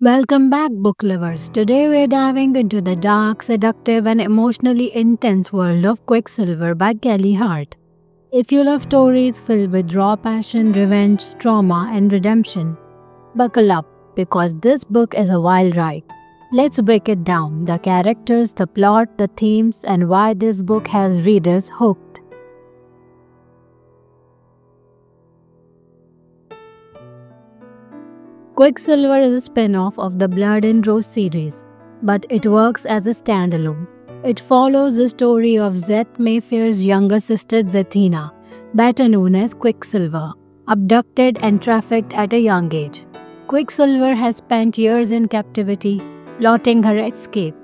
Welcome back, book lovers. Today we're diving into the dark, seductive, and emotionally intense world of Quicksilver by Kelly Hart. If you love stories filled with raw passion, revenge, trauma, and redemption, buckle up because this book is a wild ride. Let's break it down the characters, the plot, the themes, and why this book has readers hooked. Quicksilver is a spin off of the Blood and Rose series, but it works as a standalone. It follows the story of Zeth Mayfair's younger sister Zethina, better known as Quicksilver, abducted and trafficked at a young age. Quicksilver has spent years in captivity, plotting her escape.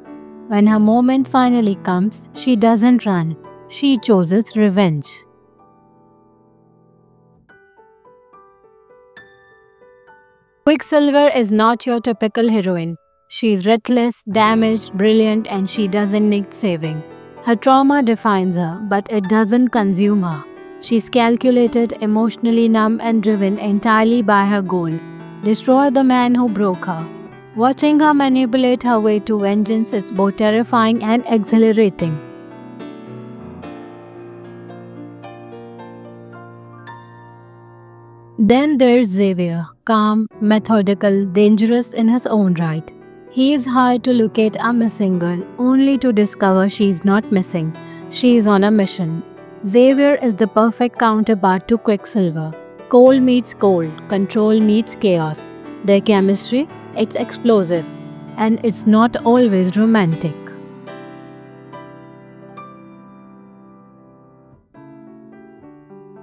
When her moment finally comes, she doesn't run, she chooses revenge. Quicksilver is not your typical heroine. She is ruthless, damaged, brilliant, and she doesn't need saving. Her trauma defines her, but it doesn't consume her. She's calculated, emotionally numb, and driven entirely by her goal: destroy the man who broke her. Watching her manipulate her way to vengeance is both terrifying and exhilarating. Then there's Xavier, calm, methodical, dangerous in his own right. He is hired to locate a missing girl, only to discover she's not missing. She is on a mission. Xavier is the perfect counterpart to Quicksilver. Cold meets cold, control meets chaos. Their chemistry, it's explosive. And it's not always romantic.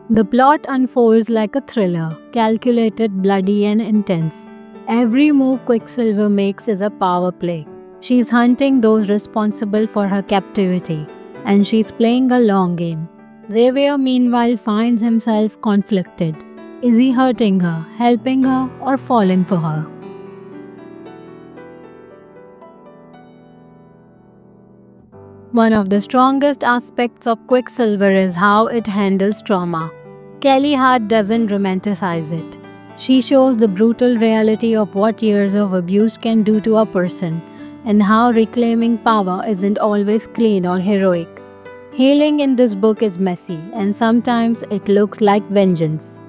The plot unfolds like a thriller, calculated, bloody, and intense. Every move Quicksilver makes is a power play. She's hunting those responsible for her captivity, and she's playing a long game. Xavier, meanwhile, finds himself conflicted. Is he hurting her, helping her, or falling for her? One of the strongest aspects of Quicksilver is how it handles trauma. Kelly Hart doesn't romanticize it. She shows the brutal reality of what years of abuse can do to a person and how reclaiming power isn't always clean or heroic. Healing in this book is messy, and sometimes it looks like vengeance.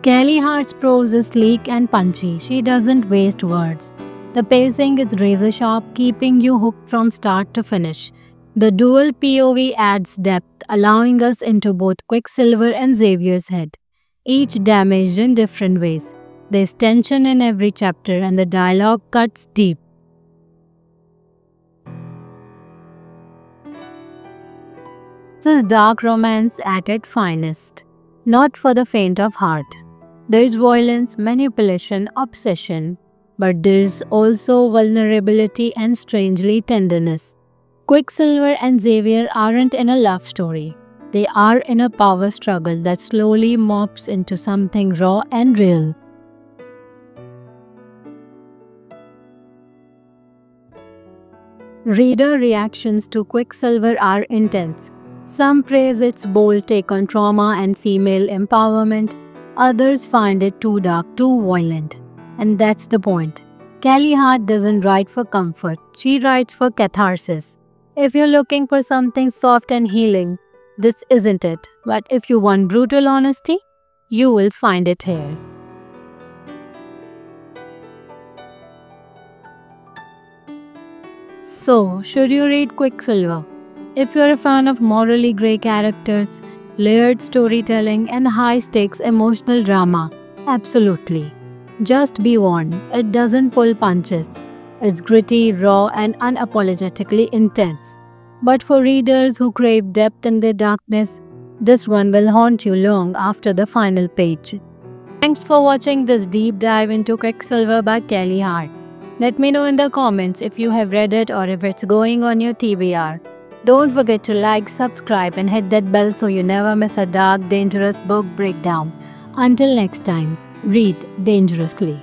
Kelly Hart's prose is sleek and punchy. She doesn't waste words. The pacing is razor sharp, keeping you hooked from start to finish. The dual POV adds depth, allowing us into both Quicksilver and Xavier's head, each damaged in different ways. There's tension in every chapter, and the dialogue cuts deep. This is dark romance at its finest, not for the faint of heart. There's violence, manipulation, obsession, but there's also vulnerability and strangely tenderness. Quicksilver and Xavier aren't in a love story. They are in a power struggle that slowly morphs into something raw and real. Reader reactions to Quicksilver are intense. Some praise its bold take on trauma and female empowerment. Others find it too dark, too violent. And that's the point. Kelly Hart doesn't write for comfort, she writes for catharsis. If you're looking for something soft and healing, this isn't it. But if you want brutal honesty, you will find it here. So, should you read Quicksilver? If you're a fan of morally grey characters, layered storytelling, and high-stakes emotional drama, absolutely. Just be warned, it doesn't pull punches. It's gritty, raw, and unapologetically intense. But for readers who crave depth in their darkness, this one will haunt you long after the final page. Thanks for watching this deep dive into Quicksilver by Kelly Hart. Let me know in the comments if you have read it or if it's going on your TBR. Don't forget to like, subscribe, and hit that bell so you never miss a dark, dangerous book breakdown. Until next time, read dangerously.